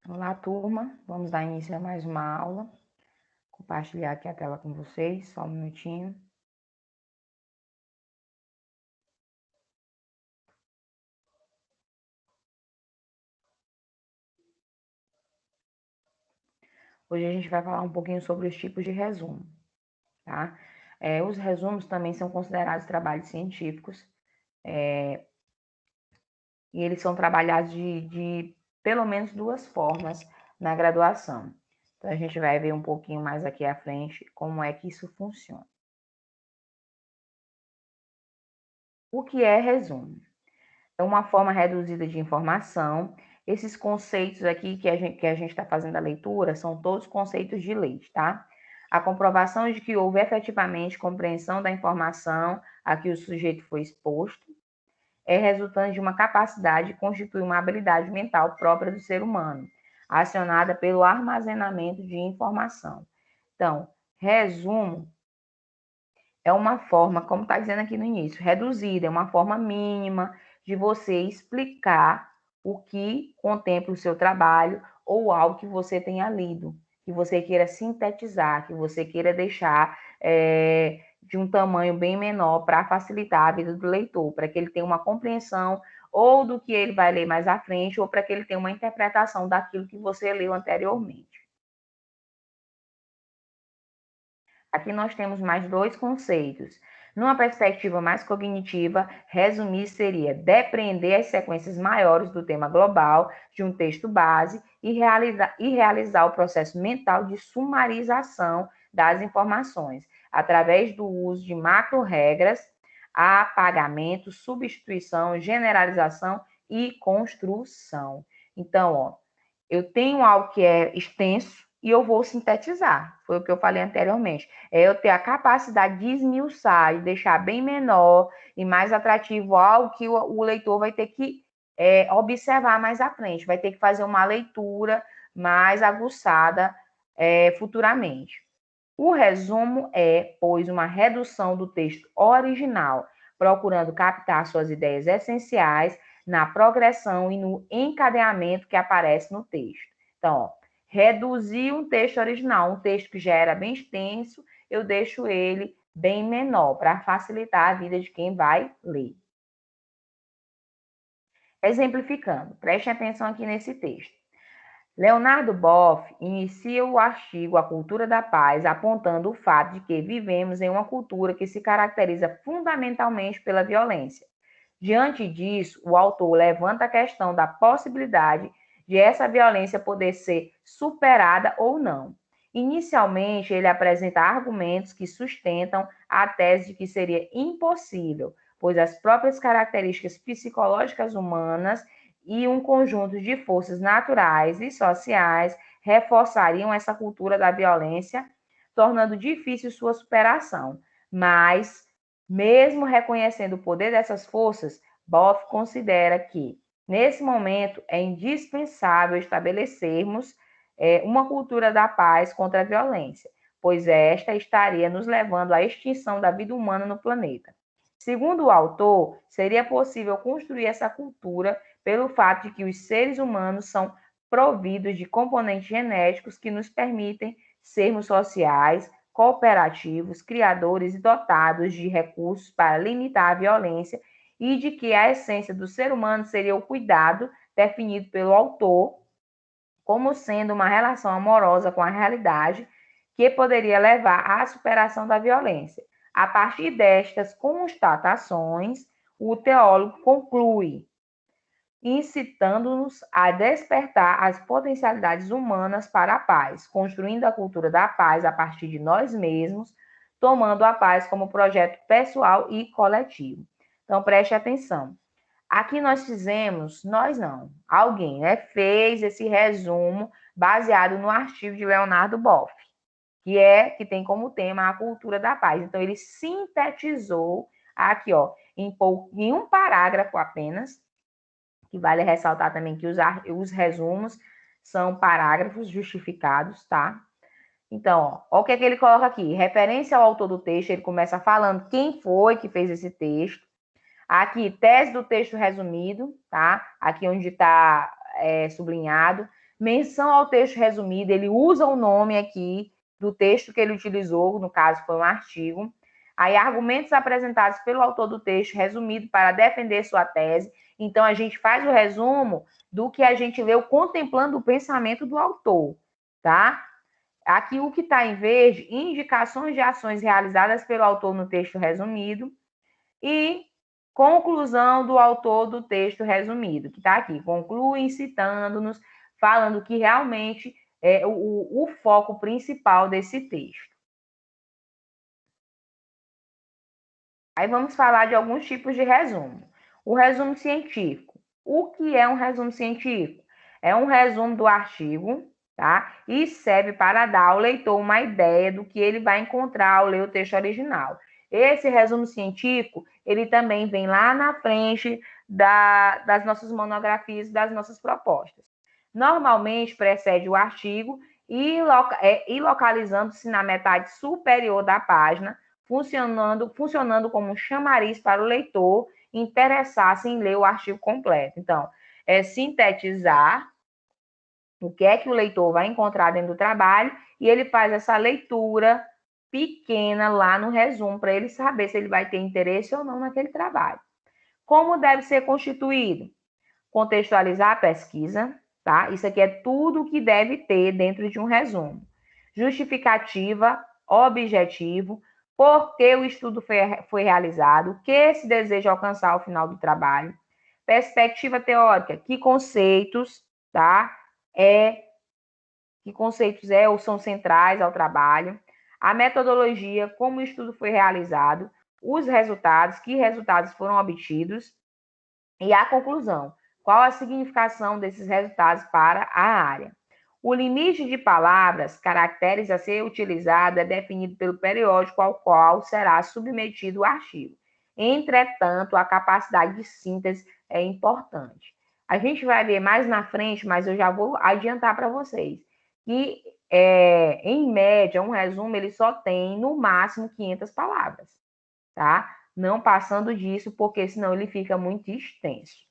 Olá, turma. Vamos dar início a mais uma aula. Compartilhar aqui a tela com vocês, só um minutinho. Hoje a gente vai falar um pouquinho sobre os tipos de resumo, tá? Os resumos também são considerados trabalhos científicos, e eles são trabalhados de pelo menos duas formas na graduação. Então, a gente vai ver um pouquinho mais aqui à frente como é que isso funciona. O que é resumo? É uma forma reduzida de informação. Esses conceitos aqui que a gente está fazendo a leitura são todos conceitos de lei, tá? A comprovação de que houve efetivamente compreensão da informação a que o sujeito foi exposto é resultante de uma capacidade que constitui uma habilidade mental própria do ser humano, acionada pelo armazenamento de informação. Então, resumo é uma forma, como está dizendo aqui no início, reduzida, é uma forma mínima de você explicar o que contempla o seu trabalho ou algo que você tenha lido, que você queira sintetizar, que você queira deixar de um tamanho bem menor para facilitar a vida do leitor, para que ele tenha uma compreensão ou do que ele vai ler mais à frente, ou para que ele tenha uma interpretação daquilo que você leu anteriormente. Aqui nós temos mais dois conceitos. Numa perspectiva mais cognitiva, resumir seria depreender as sequências maiores do tema global de um texto base e realizar o processo mental de sumarização das informações, através do uso de macro-regras, apagamento, substituição, generalização e construção. Então, ó, eu tenho algo que é extenso e eu vou sintetizar. Foi o que eu falei anteriormente. É eu ter a capacidade de esmiuçar, de deixar bem menor e mais atrativo algo que o leitor vai ter que observar mais à frente, vai ter que fazer uma leitura mais aguçada futuramente. O resumo é, pois, uma redução do texto original, procurando captar suas ideias essenciais na progressão e no encadeamento que aparece no texto. Então, ó, reduzir um texto original, um texto que já era bem extenso, eu deixo ele bem menor, para facilitar a vida de quem vai ler. Exemplificando, preste atenção aqui nesse texto. Leonardo Boff inicia o artigo A Cultura da Paz, apontando o fato de que vivemos em uma cultura que se caracteriza fundamentalmente pela violência. Diante disso, o autor levanta a questão da possibilidade de essa violência poder ser superada ou não. Inicialmente, ele apresenta argumentos que sustentam a tese de que seria impossível, pois as próprias características psicológicas humanas e um conjunto de forças naturais e sociais reforçariam essa cultura da violência, tornando difícil sua superação. Mas, mesmo reconhecendo o poder dessas forças, Boff considera que, nesse momento, é indispensável estabelecermos uma cultura da paz contra a violência, pois esta estaria nos levando à extinção da vida humana no planeta. Segundo o autor, seria possível construir essa cultura pelo fato de que os seres humanos são providos de componentes genéticos que nos permitem sermos sociais, cooperativos, criadores e dotados de recursos para limitar a violência e de que a essência do ser humano seria o cuidado, definido pelo autor como sendo uma relação amorosa com a realidade que poderia levar à superação da violência. A partir destas constatações, o teólogo conclui, incitando-nos a despertar as potencialidades humanas para a paz, construindo a cultura da paz a partir de nós mesmos, tomando a paz como projeto pessoal e coletivo. Então, preste atenção. Aqui nós fizemos, nós não, alguém, né, fez esse resumo baseado no artigo de Leonardo Boff, que tem como tema a cultura da paz. Então, ele sintetizou aqui, ó, em um parágrafo apenas, que vale ressaltar também que os resumos são parágrafos justificados, tá? Então, ó o que é que ele coloca aqui. Referência ao autor do texto, ele começa falando quem foi que fez esse texto. Aqui, tese do texto resumido, tá? Aqui onde está sublinhado. menção ao texto resumido, ele usa o nome aqui do texto que ele utilizou, no caso foi um artigo. Aí, argumentos apresentados pelo autor do texto resumido para defender sua tese. Então, a gente faz o resumo do que a gente leu contemplando o pensamento do autor, tá? Aqui o que está em verde, indicações de ações realizadas pelo autor no texto resumido e conclusão do autor do texto resumido, que está aqui. Conclui incitando-nos, falando que realmente é o foco principal desse texto. Aí vamos falar de alguns tipos de resumo. O resumo científico. O que é um resumo científico? É um resumo do artigo, tá? E serve para dar ao leitor uma ideia do que ele vai encontrar ao ler o texto original. Esse resumo científico, ele também vem lá na frente das nossas monografias, das nossas propostas. Normalmente precede o artigo e localizando-se na metade superior da página, funcionando como um chamariz para o leitor interessar-se em ler o artigo completo. Então, é sintetizar o que é que o leitor vai encontrar dentro do trabalho e ele faz essa leitura pequena lá no resumo para ele saber se ele vai ter interesse ou não naquele trabalho. Como deve ser constituído? Contextualizar a pesquisa, tá? Isso aqui é tudo que deve ter dentro de um resumo. Justificativa, objetivo, por que o estudo foi realizado, o que se deseja alcançar ao final do trabalho. Perspectiva teórica, que conceitos, tá? Que conceitos ou são centrais ao trabalho. A metodologia, como o estudo foi realizado, os resultados, que resultados foram obtidos e a conclusão, qual a significação desses resultados para a área. O limite de palavras, caracteres a ser utilizado é definido pelo periódico ao qual será submetido o artigo. Entretanto, a capacidade de síntese é importante. A gente vai ver mais na frente, mas eu já vou adiantar para vocês que, em média, um resumo ele só tem, no máximo, 500 palavras, tá? Não passando disso, porque senão ele fica muito extenso.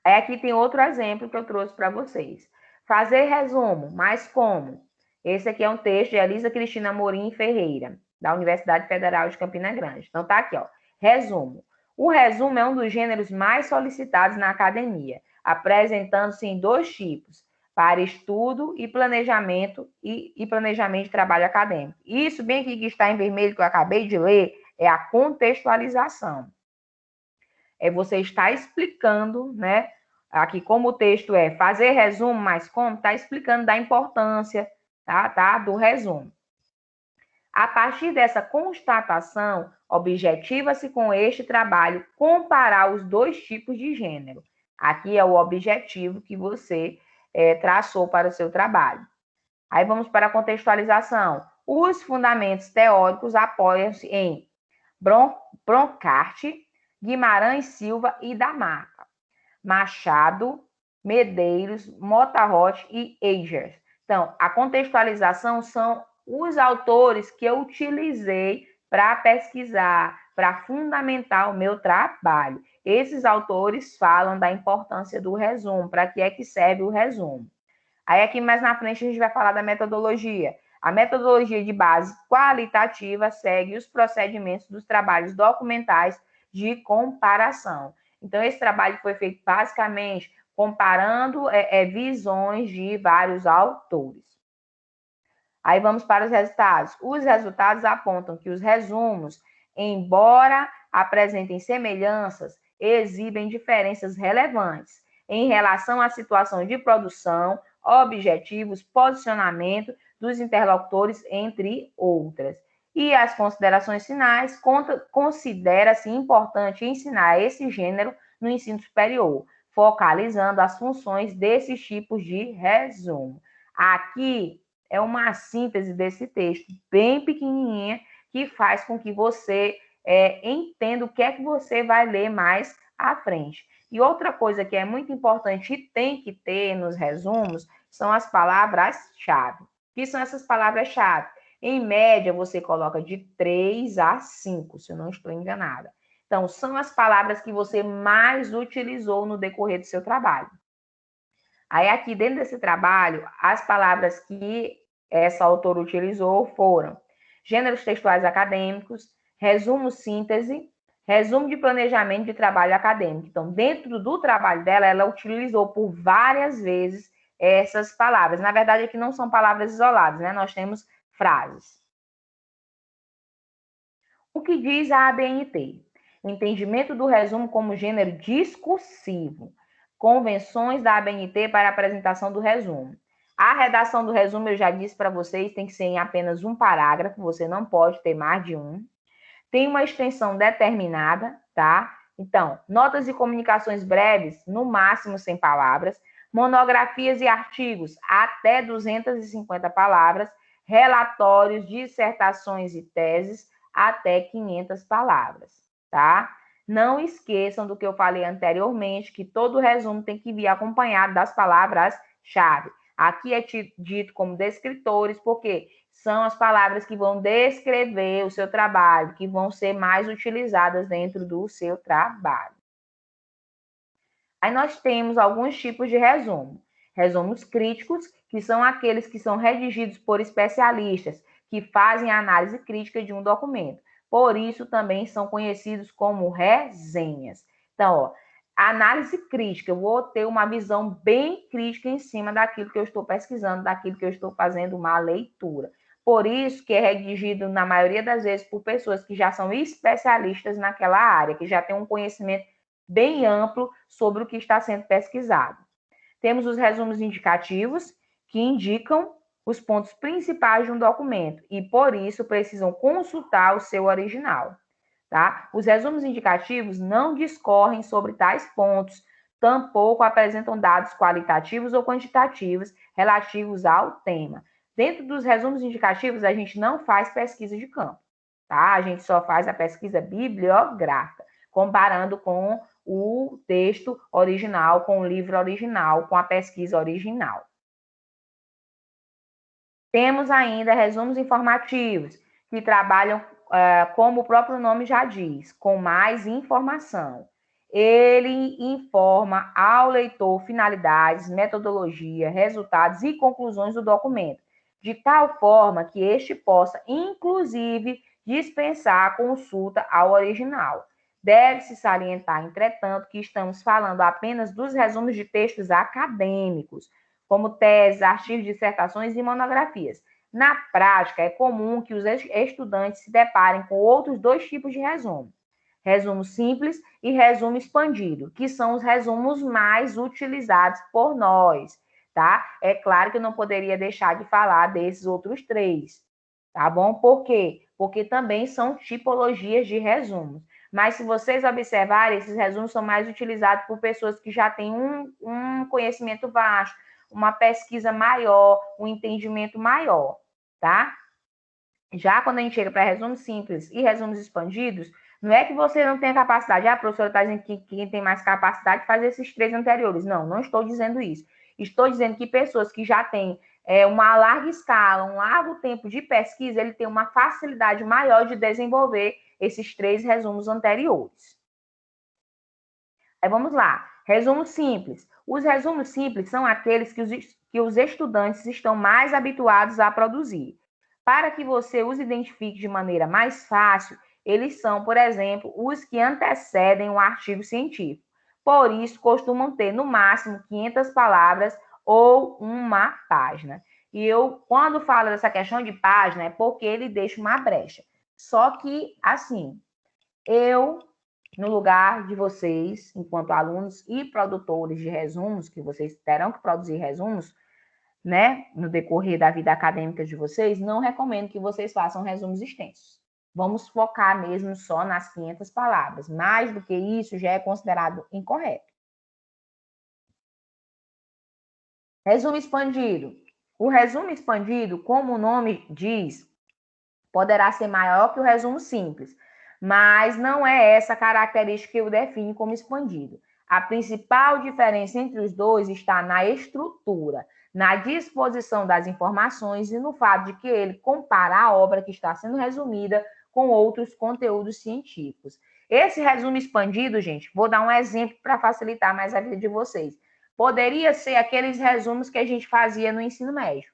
Aí aqui tem outro exemplo que eu trouxe para vocês. Fazer resumo, mas como? Esse aqui é um texto de Elisa Cristina Morim Ferreira, da Universidade Federal de Campina Grande. Então tá aqui, ó. Resumo. O resumo é um dos gêneros mais solicitados na academia, apresentando-se em dois tipos, para estudo e planejamento planejamento de trabalho acadêmico. Isso bem aqui que está em vermelho que eu acabei de ler é a contextualização. É você estar explicando, né? Aqui, como o texto é fazer resumo, mas como, está explicando da importância, tá? Do resumo. A partir dessa constatação, objetiva-se com este trabalho comparar os dois tipos de gênero. Aqui é o objetivo que você traçou para o seu trabalho. Aí vamos para a contextualização. Os fundamentos teóricos apoiam-se em Broncardt, Guimarães Silva e da Mata, Machado, Medeiros, Motarroche e Eigers. Então, a contextualização são os autores que eu utilizei para pesquisar, para fundamentar o meu trabalho. Esses autores falam da importância do resumo, para que é que serve o resumo. Aí aqui mais na frente a gente vai falar da metodologia. A metodologia de base qualitativa segue os procedimentos dos trabalhos documentais de comparação. Então, esse trabalho foi feito basicamente comparando visões de vários autores. Aí vamos para os resultados. Os resultados apontam que os resumos, embora apresentem semelhanças, exibem diferenças relevantes em relação à situação de produção, objetivos, posicionamento dos interlocutores, entre outras. E as considerações finais, considera-se importante ensinar esse gênero no ensino superior, focalizando as funções desses tipos de resumo. Aqui é uma síntese desse texto, bem pequenininha, que faz com que você entenda o que é que você vai ler mais à frente. E outra coisa que é muito importante e tem que ter nos resumos são as palavras-chave. O que são essas palavras-chave? Em média, você coloca de 3 a 5, se eu não estou enganada. Então, são as palavras que você mais utilizou no decorrer do seu trabalho. Aí, aqui dentro desse trabalho, as palavras que essa autora utilizou foram gêneros textuais acadêmicos, resumo síntese, resumo de planejamento de trabalho acadêmico. Então, dentro do trabalho dela, ela utilizou por várias vezes essas palavras. Na verdade, aqui não são palavras isoladas, né? Nós temos frases. O que diz a ABNT? Entendimento do resumo como gênero discursivo. Convenções da ABNT para a apresentação do resumo. A redação do resumo, eu já disse para vocês, tem que ser em apenas um parágrafo, você não pode ter mais de um. Tem uma extensão determinada, tá? Então, notas e comunicações breves, no máximo 100 palavras. Monografias e artigos, até 250 palavras. Relatórios, dissertações e teses, até 500 palavras, tá? Não esqueçam do que eu falei anteriormente, que todo resumo tem que vir acompanhado das palavras-chave. Aqui é dito como descritores, porque são as palavras que vão descrever o seu trabalho, que vão ser mais utilizadas dentro do seu trabalho. Aí nós temos alguns tipos de resumo. Resumos críticos, que são aqueles que são redigidos por especialistas, que fazem a análise crítica de um documento. Por isso, também são conhecidos como resenhas. Então, ó, análise crítica, eu vou ter uma visão bem crítica em cima daquilo que eu estou pesquisando, daquilo que eu estou fazendo uma leitura. Por isso que é redigido, na maioria das vezes, por pessoas que já são especialistas naquela área, que já têm um conhecimento bem amplo sobre o que está sendo pesquisado. Temos os resumos indicativos, que indicam os pontos principais de um documento e, por isso, precisam consultar o seu original. Tá? Os resumos indicativos não discorrem sobre tais pontos, tampouco apresentam dados qualitativos ou quantitativos relativos ao tema. Dentro dos resumos indicativos, a gente não faz pesquisa de campo, tá? A gente só faz a pesquisa bibliográfica, comparando com o texto original, com o livro original, com a pesquisa original. Temos ainda resumos informativos, que trabalham, como o próprio nome já diz, com mais informação. Ele informa ao leitor finalidades, metodologia, resultados e conclusões do documento, de tal forma que este possa, inclusive, dispensar a consulta ao original. Deve-se salientar, entretanto, que estamos falando apenas dos resumos de textos acadêmicos, como teses, artigos, dissertações e monografias. Na prática, é comum que os estudantes se deparem com outros dois tipos de resumo: resumo simples e resumo expandido, que são os resumos mais utilizados por nós, tá? É claro que eu não poderia deixar de falar desses outros três, tá bom? Por quê? Porque também são tipologias de resumos. Mas se vocês observarem, esses resumos são mais utilizados por pessoas que já têm um conhecimento vasto, uma pesquisa maior, um entendimento maior, tá? Já quando a gente chega para resumos simples e resumos expandidos, não é que você não tenha capacidade. A professora está dizendo que quem tem mais capacidade de fazer esses três anteriores. Não, não estou dizendo isso. Estou dizendo que pessoas que já têm uma larga escala, um largo tempo de pesquisa, ele tem uma facilidade maior de desenvolver esses três resumos anteriores. Aí vamos lá. Resumo simples. Os resumos simples são aqueles que os estudantes estão mais habituados a produzir. Para que você os identifique de maneira mais fácil, eles são, por exemplo, os que antecedem um artigo científico. Por isso, costumam ter, no máximo, 500 palavras ou uma página. E eu, quando falo dessa questão de página, é porque ele deixa uma brecha. Só que, assim, no lugar de vocês, enquanto alunos e produtores de resumos, que vocês terão que produzir resumos, né, no decorrer da vida acadêmica de vocês, não recomendo que vocês façam resumos extensos. Vamos focar mesmo só nas 500 palavras. Mais do que isso já é considerado incorreto. Resumo expandido. O resumo expandido, como o nome diz, poderá ser maior que o resumo simples, mas não é essa característica que o define como expandido. A principal diferença entre os dois está na estrutura, na disposição das informações e no fato de que ele compara a obra que está sendo resumida com outros conteúdos científicos. Esse resumo expandido, gente, vou dar um exemplo para facilitar mais a vida de vocês. Poderia ser aqueles resumos que a gente fazia no ensino médio.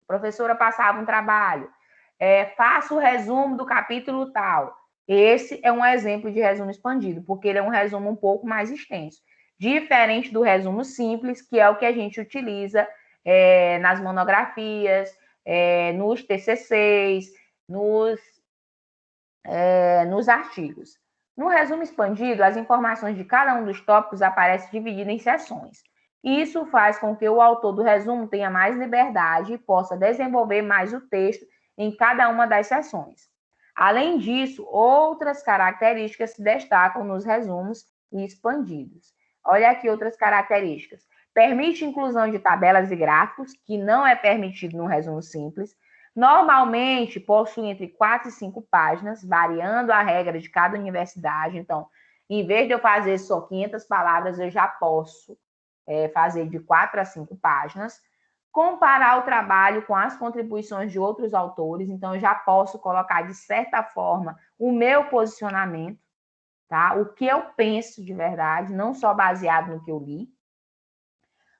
A professora passava um trabalho, faça o resumo do capítulo tal. Esse é um exemplo de resumo expandido, porque ele é um resumo um pouco mais extenso. Diferente do resumo simples, que é o que a gente utiliza nas monografias, nos TCCs, nos artigos. No resumo expandido, as informações de cada um dos tópicos aparecem divididas em seções. Isso faz com que o autor do resumo tenha mais liberdade e possa desenvolver mais o texto em cada uma das seções. Além disso, outras características se destacam nos resumos expandidos. Olha aqui outras características. Permite inclusão de tabelas e gráficos, que não é permitido no resumo simples. Normalmente, possui entre 4 e 5 páginas, variando a regra de cada universidade. Então, em vez de eu fazer só 500 palavras, eu já posso fazer de 4 a 5 páginas. Comparar o trabalho com as contribuições de outros autores. Então, eu já posso colocar, de certa forma, o meu posicionamento, tá? O que eu penso de verdade, não só baseado no que eu li.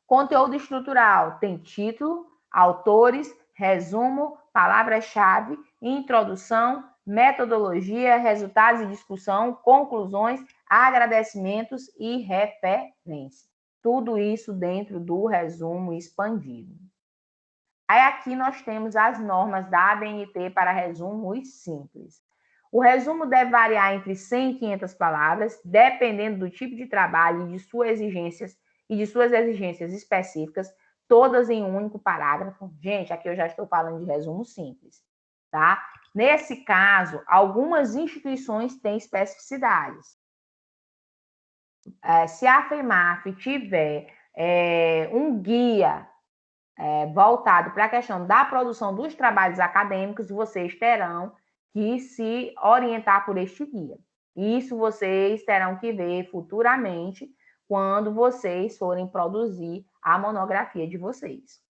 Conteúdo estrutural tem título, autores, resumo, palavras-chave, introdução, metodologia, resultados de discussão, conclusões, agradecimentos e referência. Tudo isso dentro do resumo expandido. Aí aqui nós temos as normas da ABNT para resumos simples. O resumo deve variar entre 100 e 500 palavras, dependendo do tipo de trabalho e de suas exigências específicas, todas em um único parágrafo. Gente, aqui eu já estou falando de resumo simples, tá? Nesse caso, algumas instituições têm especificidades. Se a FEMAF tiver um guia voltado para a questão da produção dos trabalhos acadêmicos, vocês terão que se orientar por este guia. Isso vocês terão que ver futuramente quando vocês forem produzir a monografia de vocês.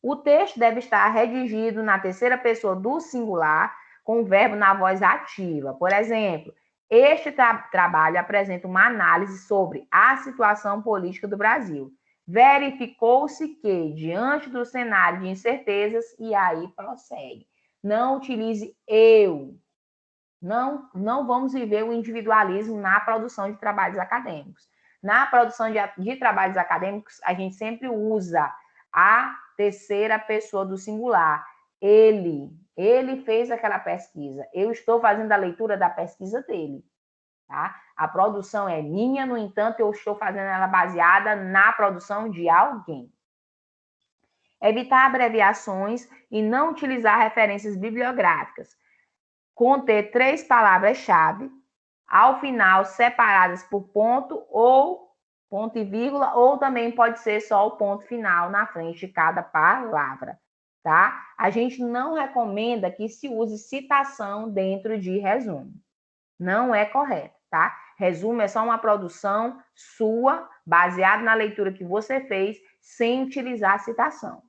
O texto deve estar redigido na terceira pessoa do singular, com o verbo na voz ativa. Por exemplo, este trabalho apresenta uma análise sobre a situação política do Brasil. Verificou-se que, diante do cenário de incertezas, e aí prossegue. Não utilize eu. Não vamos viver o individualismo na produção de trabalhos acadêmicos. Na produção de trabalhos acadêmicos, a gente sempre usa a terceira pessoa do singular. Ele fez aquela pesquisa. Eu estou fazendo a leitura da pesquisa dele. Tá? A produção é minha, no entanto, eu estou fazendo ela baseada na produção de alguém. Evitar abreviações e não utilizar referências bibliográficas. Conter 3 palavras-chave, ao final separadas por ponto e vírgula, ou também pode ser só o ponto final na frente de cada palavra, tá? A gente não recomenda que se use citação dentro de resumo. Não é correto, tá? Resumo é só uma produção sua, baseada na leitura que você fez, sem utilizar citação.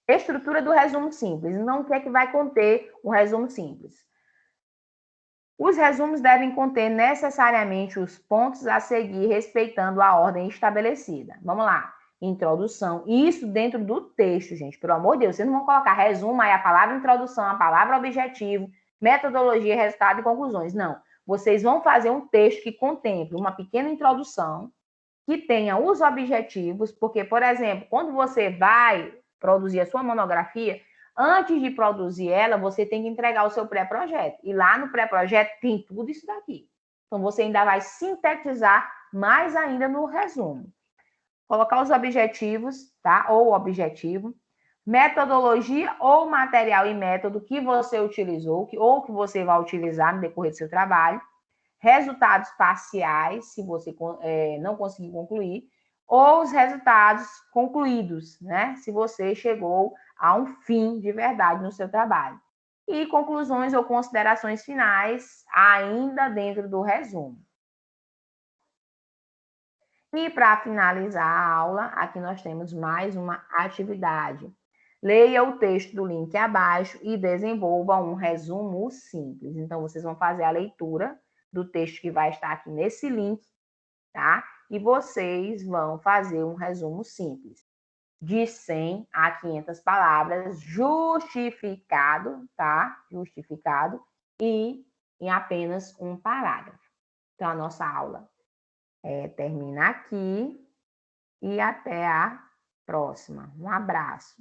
Estrutura do resumo simples. Então, o que é que vai conter um resumo simples? Os resumos devem conter necessariamente os pontos a seguir, respeitando a ordem estabelecida. Vamos lá. Introdução. Isso dentro do texto, gente. Pelo amor de Deus, vocês não vão colocar resumo, aí a palavra introdução, a palavra objetivo, metodologia, resultado e conclusões. Não. Vocês vão fazer um texto que contemple uma pequena introdução, que tenha os objetivos, porque, por exemplo, quando você vai produzir a sua monografia, antes de produzir ela, você tem que entregar o seu pré-projeto. E lá no pré-projeto tem tudo isso daqui. Então, você ainda vai sintetizar mais ainda no resumo. Colocar os objetivos, tá? Ou objetivo. Metodologia ou material e método que você utilizou, ou que você vai utilizar no decorrer do seu trabalho. Resultados parciais, se você não conseguir concluir, ou os resultados concluídos, né? Se você chegou a um fim de verdade no seu trabalho. E conclusões ou considerações finais, ainda dentro do resumo. E para finalizar a aula, aqui nós temos mais uma atividade. Leia o texto do link abaixo e desenvolva um resumo simples. Então, vocês vão fazer a leitura do texto que vai estar aqui nesse link, tá? e vocês vão fazer um resumo simples de 100 a 500 palavras, justificado, tá? Justificado, e em apenas um parágrafo. Então, a nossa aula termina aqui e até a próxima. Um abraço.